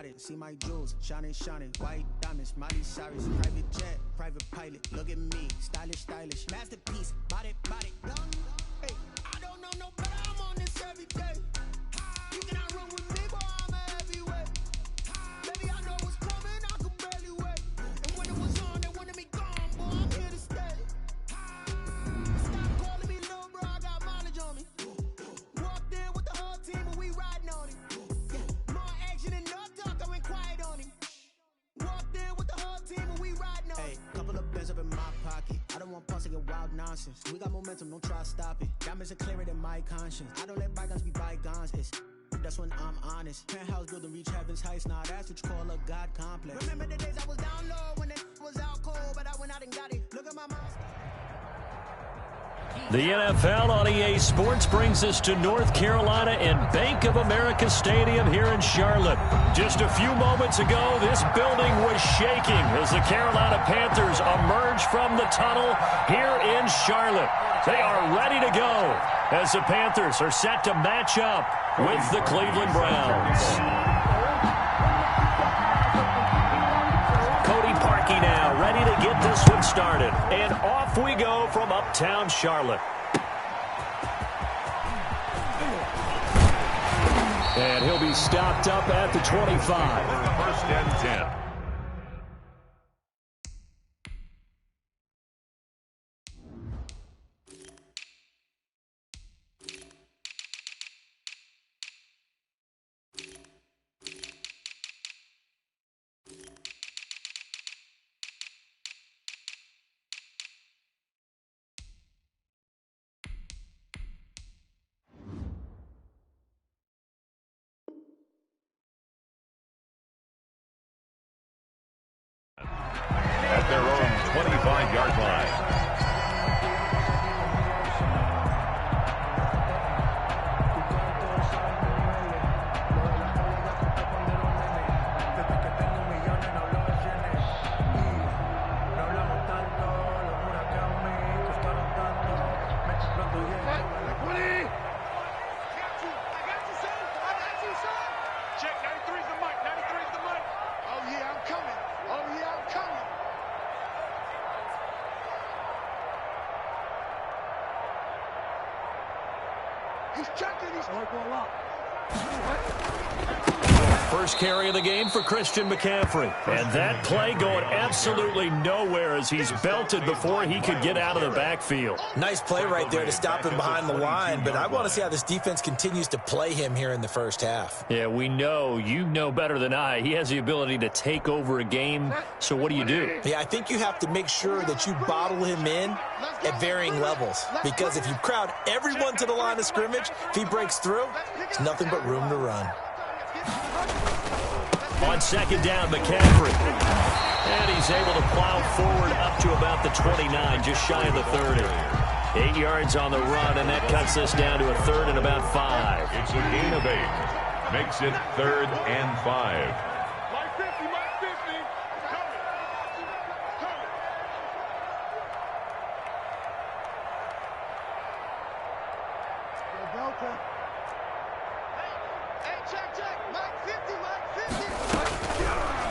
it. See my jewels, shining, shining. White diamonds, Miley Cyrus. Private jet, private pilot. Look at me, stylish, stylish. Masterpiece, body, body. Hey, I don't know no better. I'm on this every day. You cannot run with me, boy. I'm a heavyweight. Baby, I know what's coming. I can barely wait. And when it was on, they wanted me gone, boy. I'm here to stay. Stop calling me little bro. I got mileage on me. Walked in with the whole team and we riding on him. More action and no talk. I went quiet on him. Walked in with the whole team and we riding on him. Hey, couple of bands up in my pocket. I don't want pause to get wild nonsense. We got momentum, don't try to stop it. Diamonds are clearer than my conscience. I don't let bygones be bygones. That's when I'm honest. Penthouse building reach heaven's heights. Nah, that's what you call a God complex. Remember the days I was down low when it was out cold, but I went out and got it. Look at my mouth. The NFL on EA Sports brings us to North Carolina and Bank of America Stadium here in Charlotte. Just a few moments ago, this building was shaking as the Carolina Panthers emerge from the tunnel here in Charlotte. They are ready to go as the Panthers are set to match up with the Cleveland Browns. Cody Parkey now ready to get this one started. And off we go from uptown Charlotte. And he'll be stopped up at the 25. First and 10. At their own 25-yard line. First carry of the game for Christian McCaffrey. And that play going absolutely nowhere as he's belted before he could get out of the backfield. Nice play right there to stop him behind the line, but I want to see how this defense continues to play him here in the first half. Yeah, we know. You know better than I. He has the ability to take over a game, so what do you do? Yeah, I think you have to make sure that you bottle him in at varying levels, because if you crowd everyone to the line of scrimmage, if he breaks through, there's nothing but room to run. On second down, McCaffrey. And he's able to plow forward up to about the 29, just shy of the 30. 8 yards on the run, and that cuts this down to a third and about 5. It's a gain of 8. Makes it 3rd and 5.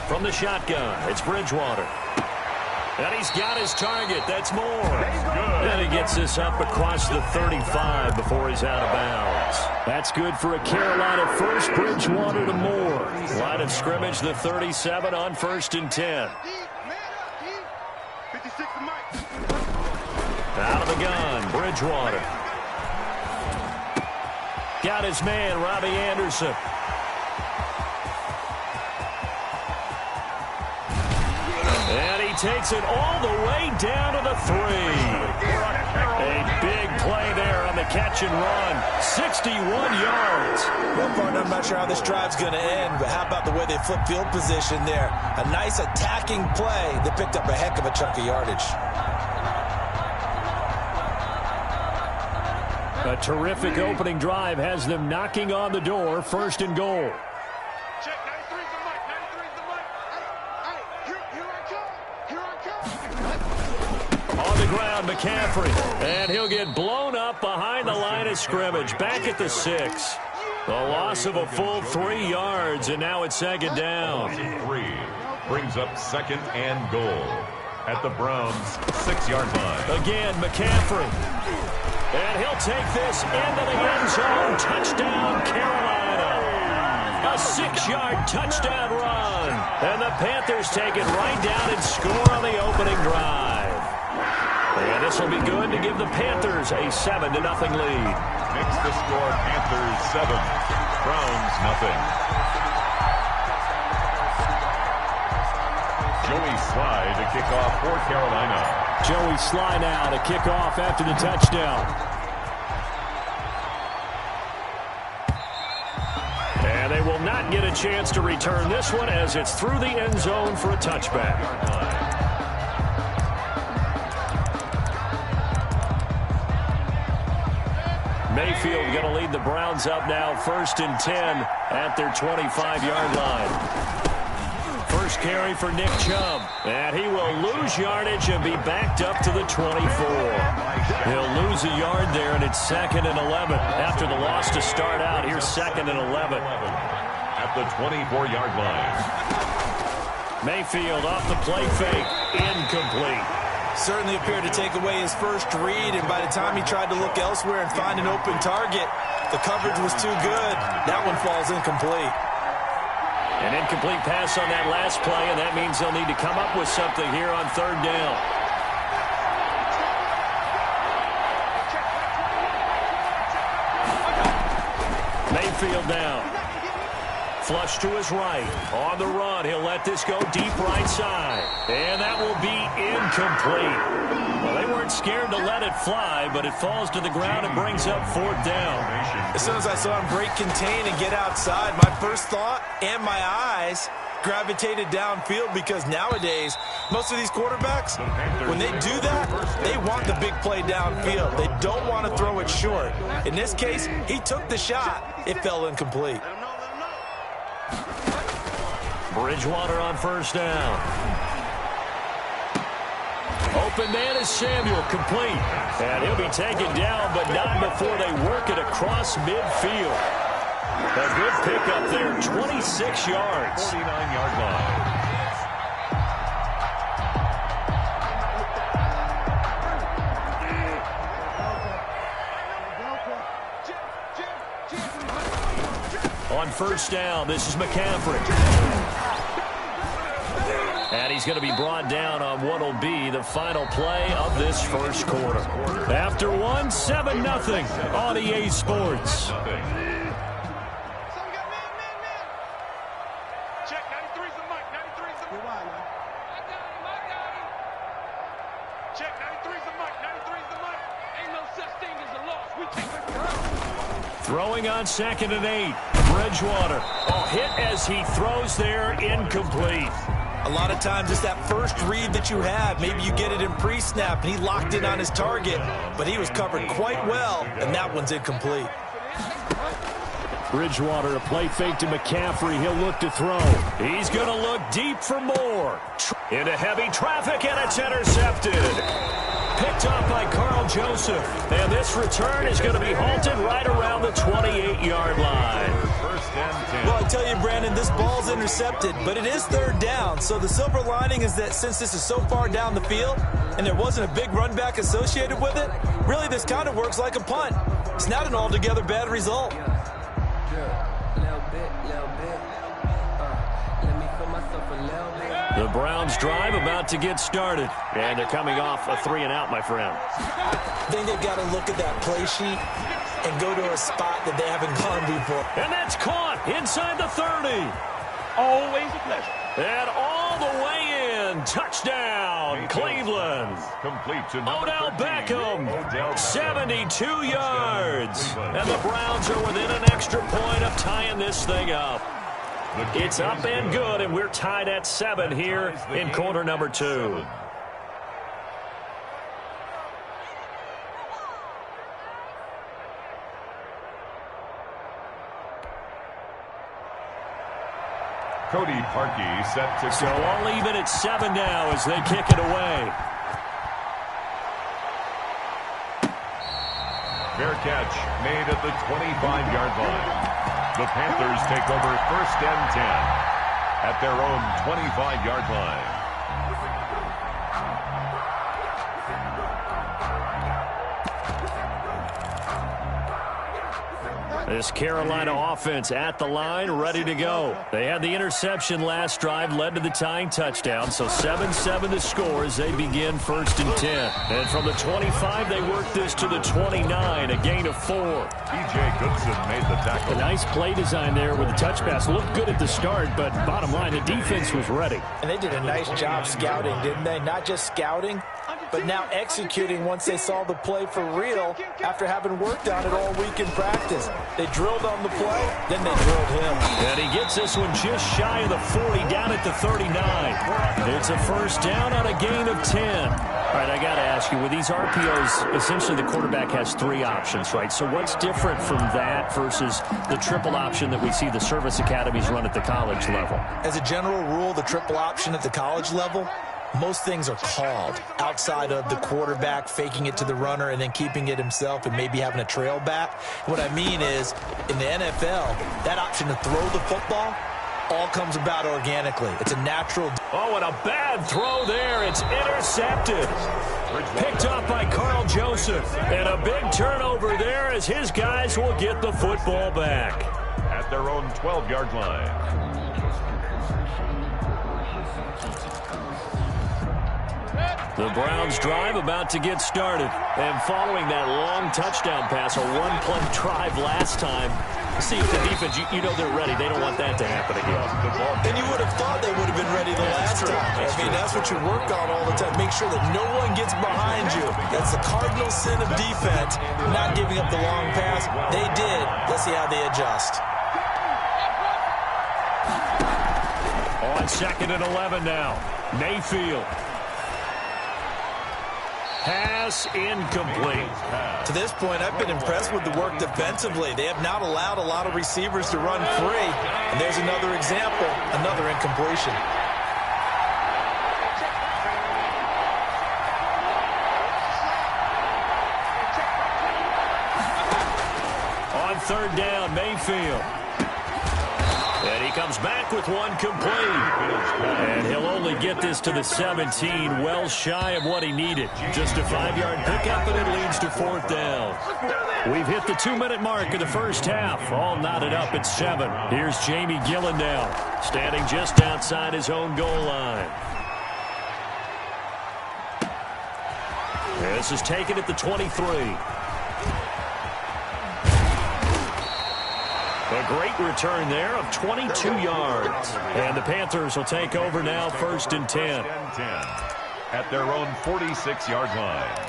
From the shotgun, it's Bridgewater. And he's got his target. That's more. And he gets this up across the 35 before he's out of bounds. That's good for a Carolina first. Bridgewater to Moore. Line of scrimmage, the 37 on 1st and 10. Out of the gun, Bridgewater. Got his man, Robbie Anderson. And he takes it all the way down to the 3. A big play there on the catch and run. 61 yards. Well, partner, I'm not sure how this drive's going to end, but how about the way they flip field position there? A nice attacking play that picked up a heck of a chunk of yardage. A terrific opening drive has them knocking on the door. 1st and goal. McCaffrey, and he'll get blown up behind the line of scrimmage, back at the 6. The loss of a full 3 yards, and now it's second down. 3 brings up second and goal at the Browns' 6-yard line. Again, McCaffrey. And he'll take this into the end zone. Touchdown, Carolina. A 6-yard touchdown run. And the Panthers take it right down and score on the opening drive. And this will be good to give the Panthers a 7-0 lead. Makes the score Panthers 7, Browns 0. Joey Sly to kick off for Carolina. Joey Sly now to kick off after the touchdown. And they will not get a chance to return this one as it's through the end zone for a touchback. Mayfield going to lead the Browns up now, 1st and 10 at their 25-yard line. First carry for Nick Chubb, and he will lose yardage and be backed up to the 24. He'll lose a yard there, and it's 2nd and 11. After the loss to start out, here's 2nd and 11. At the 24-yard line. Mayfield off the play fake, incomplete. Certainly appeared to take away his first read, and by the time he tried to look elsewhere and find an open target, the coverage was too good. That one falls incomplete. An incomplete pass on that last play, and that means they'll need to come up with something here on 3rd down. Mayfield now. Flush to his right. On the run, he'll let this go deep right side. And that will be incomplete. Well, they weren't scared to let it fly, but it falls to the ground and brings up 4th down. As soon as I saw him break contain and get outside, my first thought and my eyes gravitated downfield, because nowadays, most of these quarterbacks, when they do that, they want the big play downfield. They don't want to throw it short. In this case, he took the shot. It fell incomplete. Bridgewater on 1st down. Open man is Samuel, complete. And he'll be taken down, but not before they work it across midfield. A good pickup there, 26 yards. 49-yard line. On 1st down, this is McCaffrey. And he's going to be brought down on what will be the final play of this first quarter. After one, 7-0 on EA Sports. Throwing on 2nd and 8. Bridgewater. Oh, hit as he throws there, incomplete. A lot of times it's that first read that you have. Maybe you get it in pre-snap, and he locked in on his target, but he was covered quite well, and that one's incomplete. Bridgewater, a play fake to McCaffrey. He'll look to throw. He's going to look deep for more. Into heavy traffic, and it's intercepted. Picked up by Carl Joseph. And this return is going to be halted right around the 28-yard line. Well, I tell you, Brandon, this ball's intercepted, but it is 3rd down. So the silver lining is that since this is so far down the field and there wasn't a big run back associated with it, really this kind of works like a punt. It's not an altogether bad result. The Browns drive about to get started. And they're coming off a 3-and-out, my friend. I think they've got to look at that play sheet and go to a spot that they haven't gone before. And that's caught inside the 30. Always a pleasure. And all the way in. Touchdown, Cleveland. Complete to Odell 13. Beckham, Odell 72 yards. And the Browns are within an extra point of tying this thing up. It's up and good, and we're tied at 7 here in quarter number 2. Cody Parkey set to... So all even at 7 now as they kick it away. Fair catch made at the 25-yard line. The Panthers take over 1st and 10 at their own 25-yard line. This Carolina offense at the line, ready to go. They had the interception last drive, led to the tying touchdown, so 7-7 to score as they begin 1st and 10. And from the 25, they work this to the 29, a gain of 4. T.J. Goodson made the tackle. A nice play design there with the touch pass. Looked good at the start, but bottom line, the defense was ready. And they did a nice job scouting, didn't they? Not just scouting, but now executing once they saw the play for real after having worked on it all week in practice. They drilled on the play, then they drilled him. And he gets this one just shy of the 40, down at the 39. It's a 1st down on a gain of 10. All right, I got to ask you, with these RPOs, essentially the quarterback has 3 options, right? So what's different from that versus the triple option that we see the service academies run at the college level? As a general rule, the triple option at the college level, most things are called outside of the quarterback faking it to the runner and then keeping it himself and maybe having a trail back. What I mean is, in the NFL, that option to throw the football all comes about organically. It's a natural. Oh, and a bad throw there. It's intercepted. Picked up by Carl Joseph. And a big turnover there as his guys will get the football back. At their own 12-yard line. The Browns drive about to get started. And following that long touchdown pass, a one-play drive last time, see if the defense, you know they're ready. They don't want that to happen again. And you would have thought they would have been ready the last time. I mean, that's what you work on all the time. Make sure that no one gets behind you. That's the cardinal sin of defense, not giving up the long pass. They did. Let's see how they adjust. On 2nd and 11 now. Mayfield. Pass incomplete. To this point, I've been impressed with the work defensively. They have not allowed a lot of receivers to run free. And there's another example, another incompletion. On 3rd down, Mayfield. And he comes back with one complete. And he'll only get this to the 17, well shy of what he needed. Just a 5-yard pickup, and it leads to 4th down. We've hit the 2-minute mark of the first half. All knotted up at 7. Here's Jamie Gillen now, standing just outside his own goal line. This is taken at the 23. A great return there of 22 yards. And the Panthers will take over now, 1st and 10. At their own 46-yard line.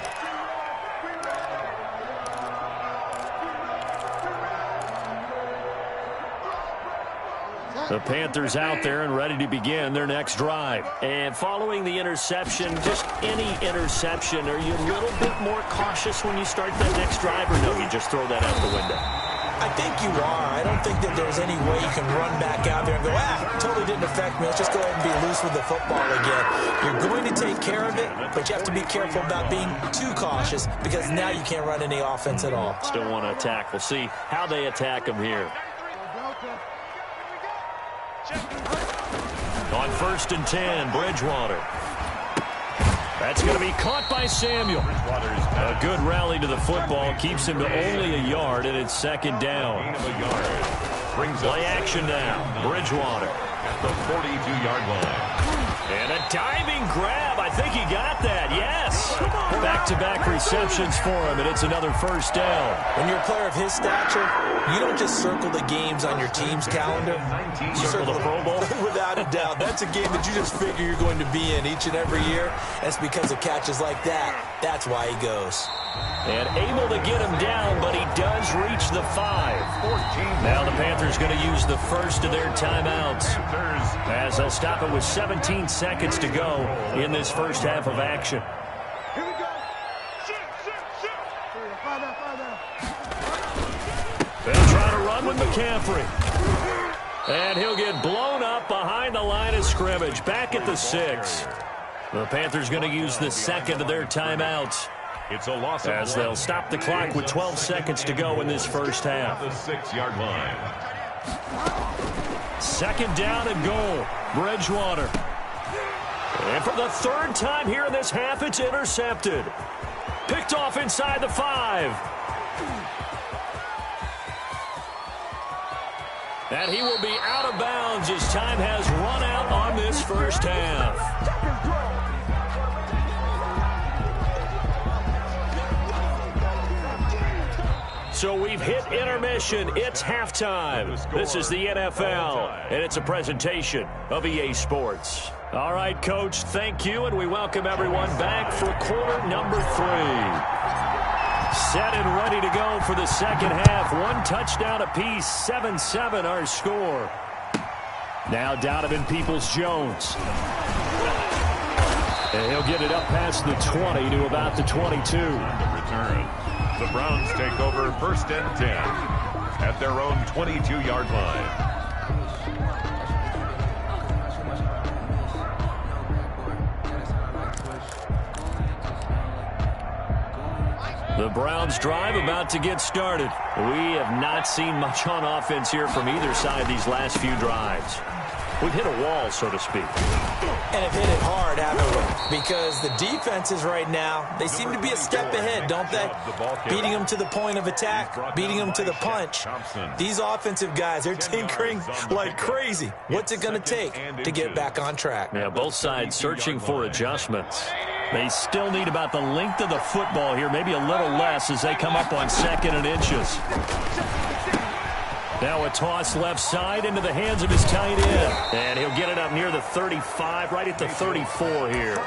The Panthers out there and ready to begin their next drive. And following the interception, just any interception, are you a little bit more cautious when you start that next drive, or no, you just throw that out the window? I think you are. I don't think that there's any way you can run back out there and go, totally didn't affect me. Let's just go ahead and be loose with the football again. You're going to take care of it, but you have to be careful about being too cautious because now you can't run any offense at all. Still want to attack. We'll see how they attack them here. On 1st and 10, Bridgewater. That's going to be caught by Samuel. A good rally to the football keeps him to only a yard, and it's 2nd down. Play action now. Bridgewater. At the 42-yard line. And a diving grab. I think he got that. Yes. Back-to-back receptions for him, and it's another 1st down. When you're a player of his stature, you don't just circle the games on your team's calendar. You circle the Pro Bowl? Without a doubt. That's a game that you just figure you're going to be in each and every year. That's because of catches like that. That's why he goes. And able to get him down, but he does reach the 5. Now the Panthers going to use the first of their timeouts as they'll stop it with 17 seconds to go in this first half of action. They'll try to run with McCaffrey. And he'll get blown up behind the line of scrimmage, back at the 6. The Panthers going to use the second of their timeouts. It's a loss as they'll stop the clock with 12 seconds to go in this first half. The 6-yard line. Second down and goal. Bridgewater. And for the third time here in this half, it's intercepted. Picked off inside the 5. And he will be out of bounds as time has run out on this first half. So we've hit intermission. It's halftime. This is the NFL, and it's a presentation of EA Sports. All right, Coach, thank you, and we welcome everyone back for quarter number 3. Set and ready to go for the second half. 1 touchdown apiece, 7-7 our score. Now Donovan Peoples-Jones. And he'll get it up past the 20 to about the 22. Return. The Browns take over 1st and 10 at their own 22-yard line. The Browns drive about to get started. We have not seen much on offense here from either side these last few drives. We've hit a wall, so to speak. And have hit it hard, haven't we? Because the defenses right now, they seem to be a step ahead, don't they? Beating them to the point of attack, beating them to the punch. These offensive guys, they're tinkering like crazy. What's it going to take to get back on track? Yeah, both sides searching for adjustments. They still need about the length of the football here, maybe a little less as they come up on 2nd and inches. Now a toss left side into the hands of his tight end. And he'll get it up near the 35, right at the 34 here.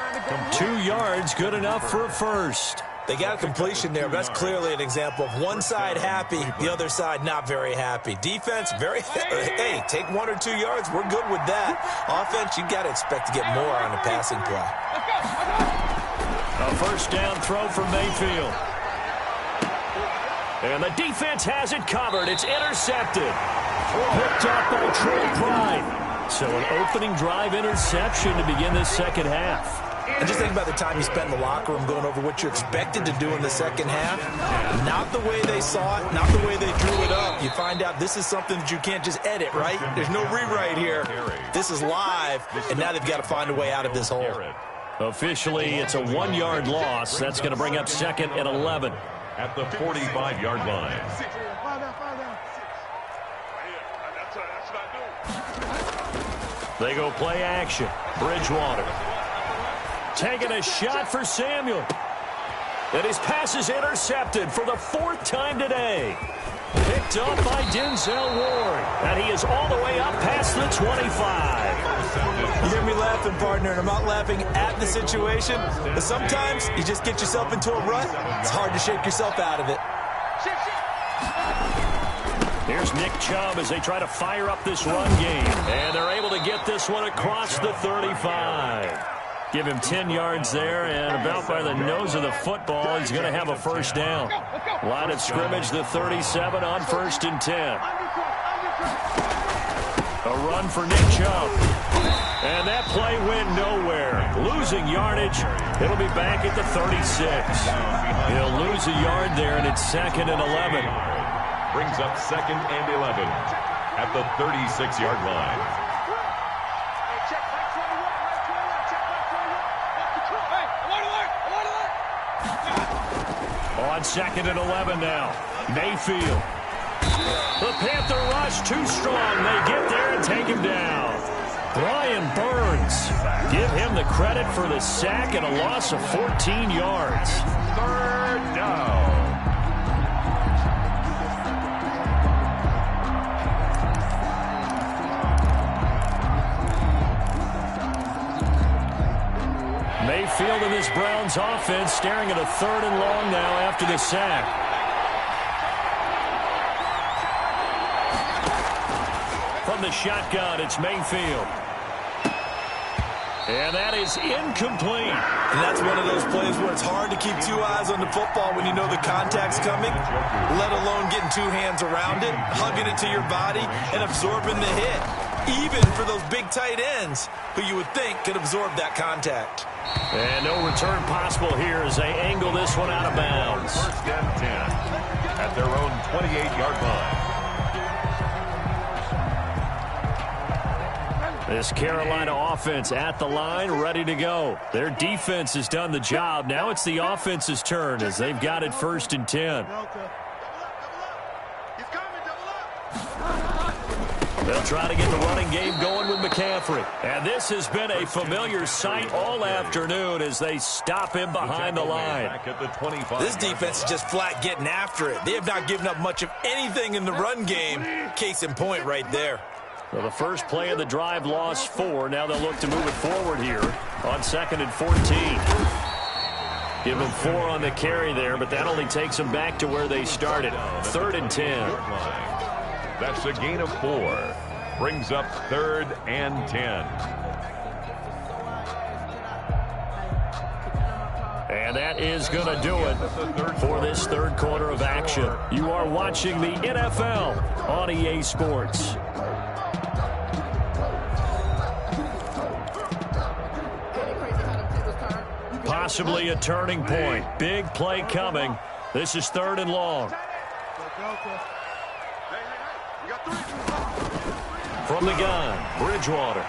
2 yards, good enough for a first. They got a completion there. That's clearly an example of one side happy, the other side not very happy. Defense, very, hey, take 1 or 2 yards. We're good with that. Offense, you got to expect to get more on the passing play. A first down throw from Mayfield. And the defense has it covered. It's intercepted. Picked off by Trey Pride. So an opening drive interception to begin this second half. And just think about the time you spent in the locker room going over what you expected to do in the second half. Not the way they saw it, not the way they drew it up. You find out this is something that you can't just edit, right? There's no rewrite here. This is live, and now they've got to find a way out of this hole. Officially, it's a 1-yard loss. That's going to bring up 2nd and 11. At the 45-yard line. They go play action. Bridgewater. Taking a shot for Samuel. And his pass is intercepted for the 4th time today. Picked up by Denzel Ward. And he is all the way up past the 25. You hear me laughing, partner, and I'm not laughing at the situation. But sometimes you just get yourself into a rut. It's hard to shake yourself out of it. Here's Nick Chubb as they try to fire up this run game. And they're able to get this one across the 35. Give him 10 yards there, and about by the nose of the football, he's going to have a first down. Line of scrimmage, the 37 on 1st and 10. A run for Nick Chubb. And that play went nowhere. Losing yardage. It'll be back at the 36. He'll lose a yard there, and it's 2nd and 11. Brings up 2nd and 11 at the 36-yard line. On 2nd and 11 now. Mayfield. The Panther rush too strong. They get there and take him down. Brian Burns. Give him the credit for the sack and a loss of 14 yards. 3rd down. Mayfield and this Browns offense staring at a 3rd and long now after the sack. From the shotgun, it's Mayfield. And that is incomplete. And that's one of those plays where it's hard to keep 2 eyes on the football when you know the contact's coming, let alone getting 2 hands around it, hugging it to your body, and absorbing the hit. Even for those big tight ends who you would think could absorb that contact. And no return possible here as they angle this one out of bounds. 1st and 10 at their own 28-yard line. This Carolina offense at the line, ready to go. Their defense has done the job. Now it's the offense's turn as they've got it 1st and 10. They'll try to get the running game going with McCaffrey. And this has been a familiar sight all afternoon as they stop him behind the line. This defense is just flat getting after it. They have not given up much of anything in the run game. Case in point right there. Well, the first play of the drive lost 4. Now they'll look to move it forward here on 2nd and 14. Give them 4 on the carry there, but that only takes them back to where they started. 3rd and 10. That's a gain of 4. Brings up 3rd and 10. And that is going to do it for this 3rd quarter of action. You are watching the NFL on EA Sports. Possibly a turning point. Big play coming. This is 3rd and long. From the gun, Bridgewater.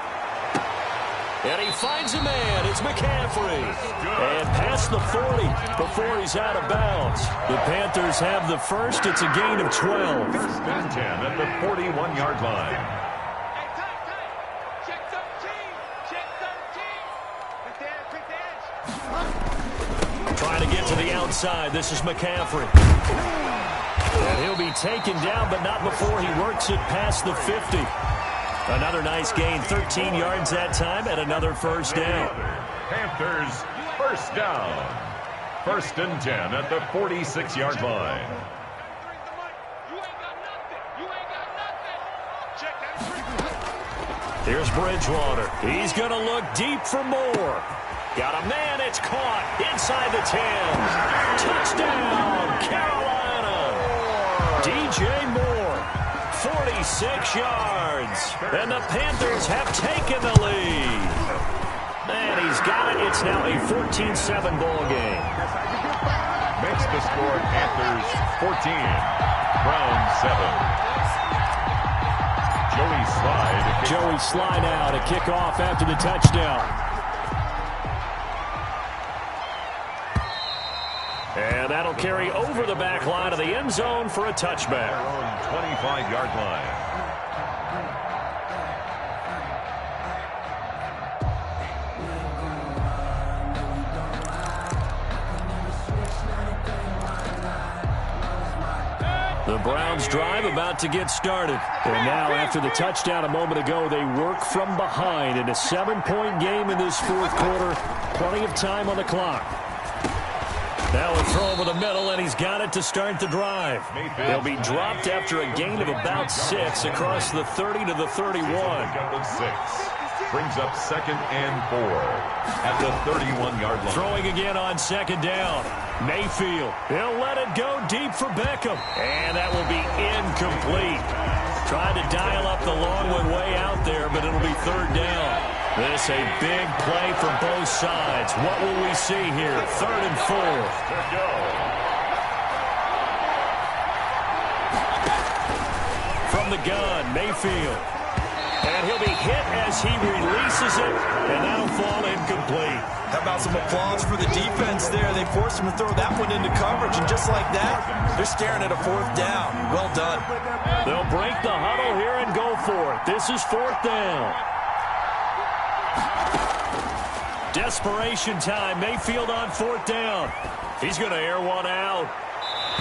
And he finds a man. It's McCaffrey. And past the 40 before he's out of bounds. The Panthers have the first. It's a gain of 12. 1st and 10 at the 41-yard line. Trying to get to the outside. This is McCaffrey. And he'll be taken down, but not before he works it past the 50. Another nice gain, 13 yards that time, and another first down. Panthers, first down. 1st and 10 at the 46-yard line. Here's Bridgewater. He's going to look deep for more. Got a man, it's caught inside the 10. Touchdown, Carolina. DJ Moore, 46 yards. And the Panthers have taken the lead. And he's got it. It's now a 14-7 ball game. Makes the score Panthers 14, Browns 7. Joey Slye now to kick off after the touchdown. And that'll carry over the back line of the end zone for a touchback. 25-yard line. The Browns drive about to get started. And now after the touchdown a moment ago, they work from behind in a 7-point game in this 4th quarter. Plenty of time on the clock. Now a throw over the middle, and he's got it to start the drive. They'll be dropped after a gain of about 6 across the 30 to the 31. Brings up 2nd and 4 at the 31-yard line. Throwing again on 2nd down. Mayfield. He'll let it go deep for Beckham. And that will be incomplete. Tried to dial up the long one way out there, but it'll be 3rd down. This a big play for both sides. What will we see here? 3rd and 4. From the gun, Mayfield. And he'll be hit as he releases it, and that'll fall incomplete. How about some applause for the defense there? They forced him to throw that one into coverage, and just like that, they're staring at a 4th down. Well done. They'll break the huddle here and go for it. This is 4th down. Desperation time. Mayfield on 4th down. He's going to air one out.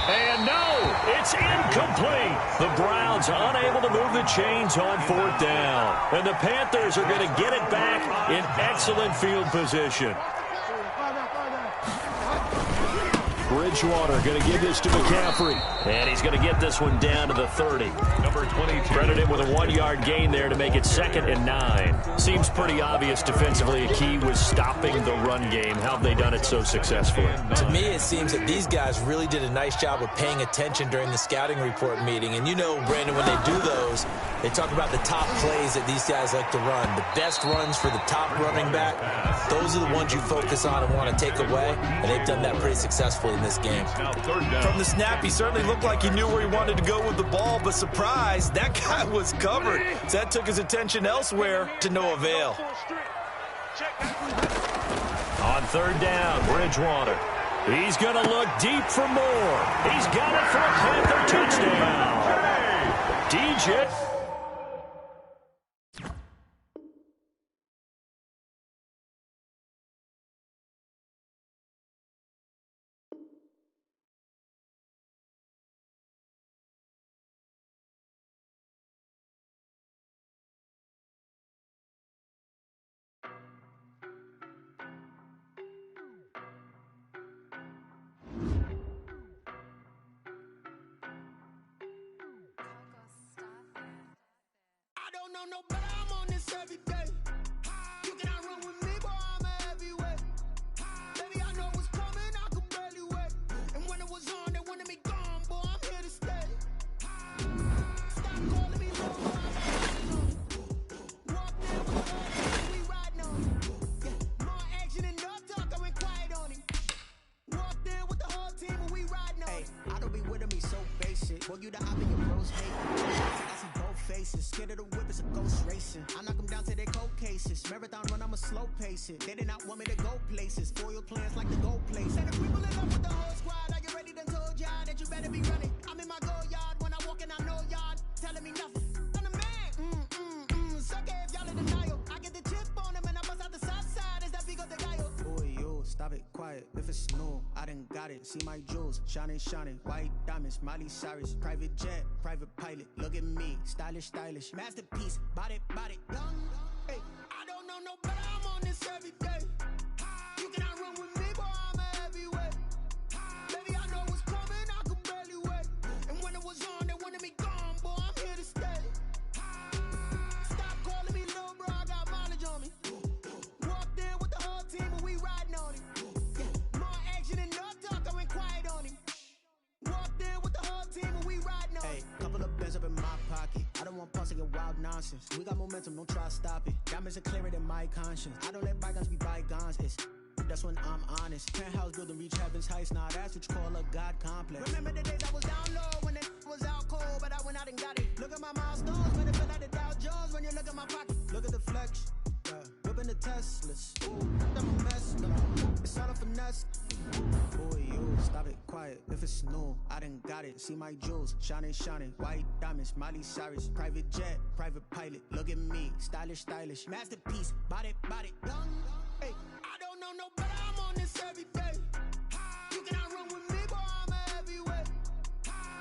And no, it's incomplete. The Browns unable to move the chains on 4th down. And the Panthers are going to get it back in excellent field position. Bridgewater going to give this to McCaffrey. And he's going to get this one down to the 30. Number 22. Credit him with a 1-yard gain there to make it 2nd and 9. Seems pretty obvious defensively a key was stopping the run game. How have they done it so successfully? To me, it seems that these guys really did a nice job of paying attention during the scouting report meeting. And you know, Brandon, when they do those, They talk about the top plays that these guys like to run. The best runs for the top running back, those are the ones you focus on and want to take away, and they've done that pretty successfully in this game. From the snap, he certainly looked like he knew where he wanted to go with the ball, but surprise, that guy was covered. So that took his attention elsewhere to no avail. On third down, Bridgewater. He's going to look deep for more. He's got it for a Panther touchdown. DJ. No, but I'm on this every day. You cannot run with me, boy, I'm a heavyweight. Baby, I know what's coming, I could barely wait. And when it was on, they wanted me gone, boy, I'm here to stay. Stop calling me low, walk there with the whole team, we riding on him. Yeah, more action and no talk, I went quiet on him. Walk there with the whole team, and we riding on him. I don't be with him, he's so basic. Boy, you the op and your bros hate. Faces. Scared of the whip, it's a ghost racing. I knock them down to their cold cases. Marathon run, I'ma slow pace it. They did not want me to go places. Foil plans like the gold place. And if we pull it up with the whole squad, are you ready? Done told y'all that you better be running. I'm in my go yard. When I walk in, I know y'all telling me nothing. I'm the man. Suck it if y'all in denial. I get the chip on him and I bust out the south side. Is that big of the guy? Boy, yo, stop it, quiet. If it's new, I done got it. See my jewels, shining, shining. White diamonds, Miley Cyrus. Private jet, private pilot. Look at me, stylish, stylish. Masterpiece, body, body, young. Hey, I don't know no better. I'm on this every day. You cannot run with me, boy, I'm a heavyweight. Baby, I know what's coming, I could barely wait. And when it was on, they wanted me gone, boy, I'm here to stay. Stop calling me little bro, I got mileage on me. Walk there with the whole team, and we riding on him. Yeah, more action and no talk, I went quiet on him. Walk there with the whole team, and we riding on him. Hey, couple of bins up in my pocket. I don't want pussy and wild nonsense. We got momentum, don't try to stop it. Diamonds are clearer than my conscience. I don't let bygones be bygones. That's when I'm honest. Penthouse building reach heaven's heights. Now that's what you call a God complex. Remember the days I was down low when it was out cold, but I went out and got it. Look at my milestones when it feel like the Dow Jones. When you look at my pocket, look at the flex. Whipping the Teslas. Ooh, I'm a mess. It's all a finesse. Boy, you stop it, quiet. If it's new, I done got it. See my jewels, shining, shining. White diamonds, Miley Cyrus. Private jet, private pilot. Look at me, stylish, stylish. Masterpiece, body, body, young. Hey, I don't know no better. I'm on this every day. You cannot run with me, boy, I'm a heavyweight.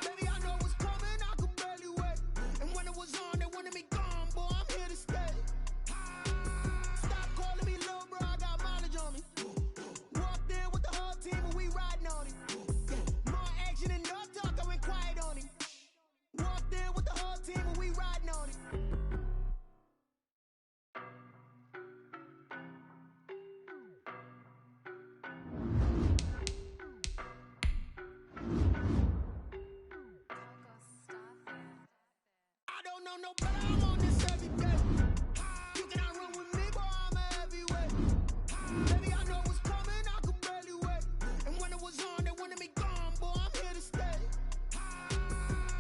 Baby, I know what's coming, I could barely wait. And when it was on, they wanted me gone, boy, I'm here to stay. Stop calling me little bro, I got mileage on me. Walk there with the whole team, and we riding on him. Yeah, more action and no talk, I went quiet on him. Walk there with the whole team, and we riding on him. I don't know no better. I'm on this every day. You cannot run with me, boy, I'm a heavyweight. Baby, I know what's coming, I could barely wait. And when it was on, they wanted me gone, boy, I'm here to stay.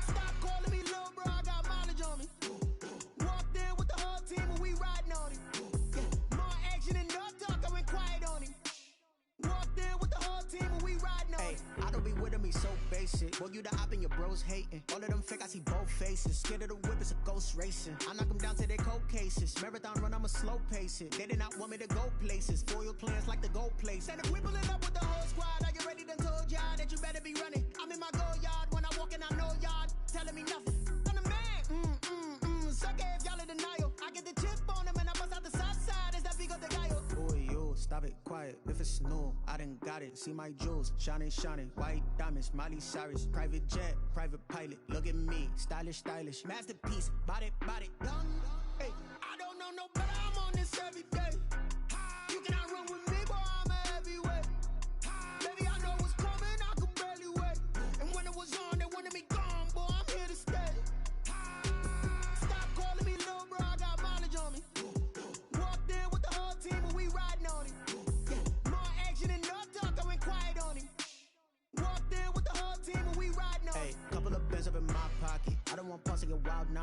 Stop calling me little bro, I got mileage on me. Walk there with the whole team, and we riding on him. Yeah, more action and no talk, I went quiet on him. Walk there with the whole team, and we riding on him. I don't be with him, he's so basic. Boy, you the op and your bros hating. All of them fake, I see both faces. Scared of the whip, it's a ghost racing. I knock them down to their cold cases. Marathon run, I'ma slow pace it. They did not want me to go places. Foil plans like the gold place. And if we pull it up with the whole squad, are you ready? Done told y'all that you better be running. I'm in my go yard. When I walk in, I know y'all telling me nothing. I'm the man. Suck it if y'all in denial. I get the chip on him and I bust out the south side. Is that big of the guy? Boy, yo, stop it, quiet. If it's new, I done got it. See my jewels, shining, shining. White diamonds, Miley Cyrus. Private jet, private pilot. Look at me, stylish, stylish. Masterpiece, body, body, young. Hey, I don't know no better. I'm on this every day. You cannot run with me, boy, I'm a heavyweight. Baby, I know what's coming, I could barely wait. And when it was on, they wanted me gone, boy, I'm here to stay. Stop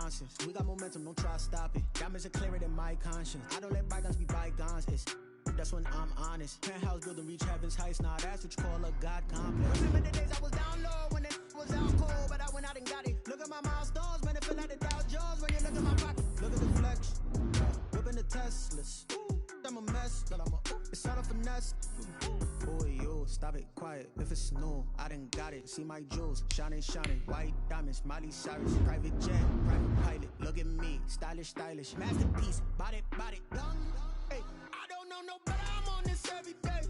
nonsense. We got momentum, don't try to stop it. Diamonds are clearer than my conscience. I don't let bygones be bygones. That's when I'm honest. Penthouse building, reach heaven's heights. Nah, that's what you call a God complex. Remember the days I was down low when it was out cold, but I went out and got it. Look at my milestones, man, it feel like the Dow Jones when you look at my pocket. Look at the flex, whipping the Teslas. I'm a mess, but it's all a finesse. Boy, you stop it quiet. If it's new, I done got it. See my jewels, shining, white diamonds, Miley Cyrus, private jet, private pilot. Look at me, stylish, masterpiece, body, young. Hey, I don't know no better. I'm on this every day.